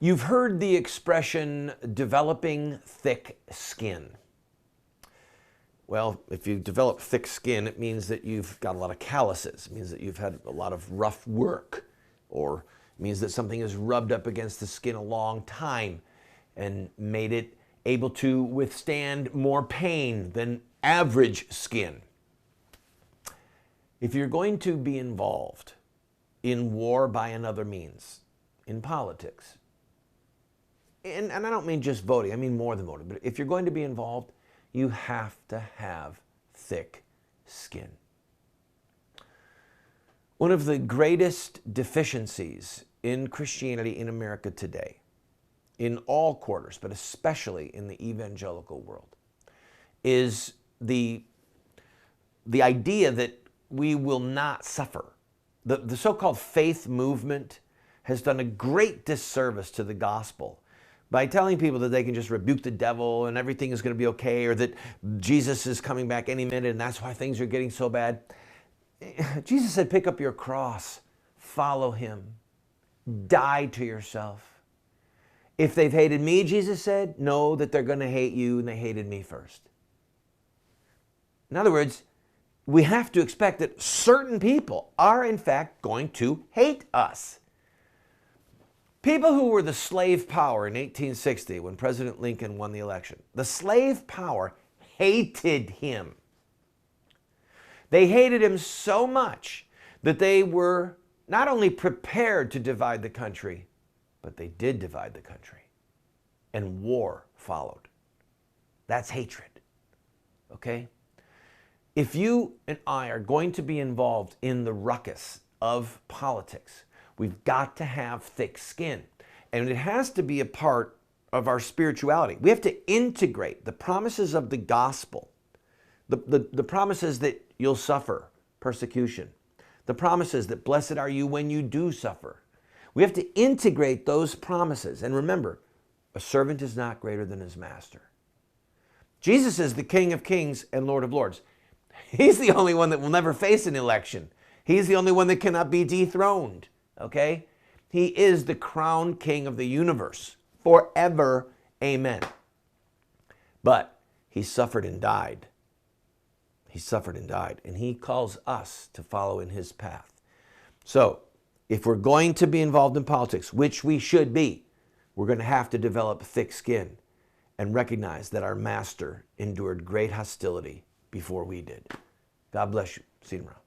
You've heard the expression developing thick skin. Well, if you develop thick skin, it means that you've got a lot of calluses. It means that you've had a lot of rough work, or it means that something is rubbed up against the skin a long time and made it able to withstand more pain than average skin. If you're going to be involved in war by another means, in politics, and I don't mean just voting, I mean more than voting, but if you're going to be involved, you have to have thick skin. One of the greatest deficiencies in Christianity in America today, in all quarters, but especially in the evangelical world, is the idea that we will not suffer. The so-called faith movement has done a great disservice to the gospel by telling people that they can just rebuke the devil and everything is going to be okay, or that Jesus is coming back any minute and that's why things are getting so bad. Jesus said, pick up your cross, follow him, die to yourself. If they've hated me, Jesus said, know that they're going to hate you, and they hated me first. In other words, we have to expect that certain people are in fact going to hate us. People who were the slave power in 1860 when President Lincoln won the election, the slave power hated him. They hated him so much that they were not only prepared to divide the country, but they did divide the country. And war followed. That's hatred. Okay? If you and I are going to be involved in the ruckus of politics, we've got to have thick skin. And it has to be a part of our spirituality. We have to integrate the promises of the gospel, the promises that you'll suffer persecution, the promises that blessed are you when you do suffer. We have to integrate those promises. And remember, a servant is not greater than his master. Jesus is the King of Kings and Lord of Lords. He's the only one that will never face an election. He's the only one that cannot be dethroned. Okay? He is the crowned king of the universe forever. Amen. But he suffered and died. He suffered and died. And he calls us to follow in his path. So, if we're going to be involved in politics, which we should be, we're going to have to develop thick skin and recognize that our master endured great hostility before we did. God bless you. See you tomorrow.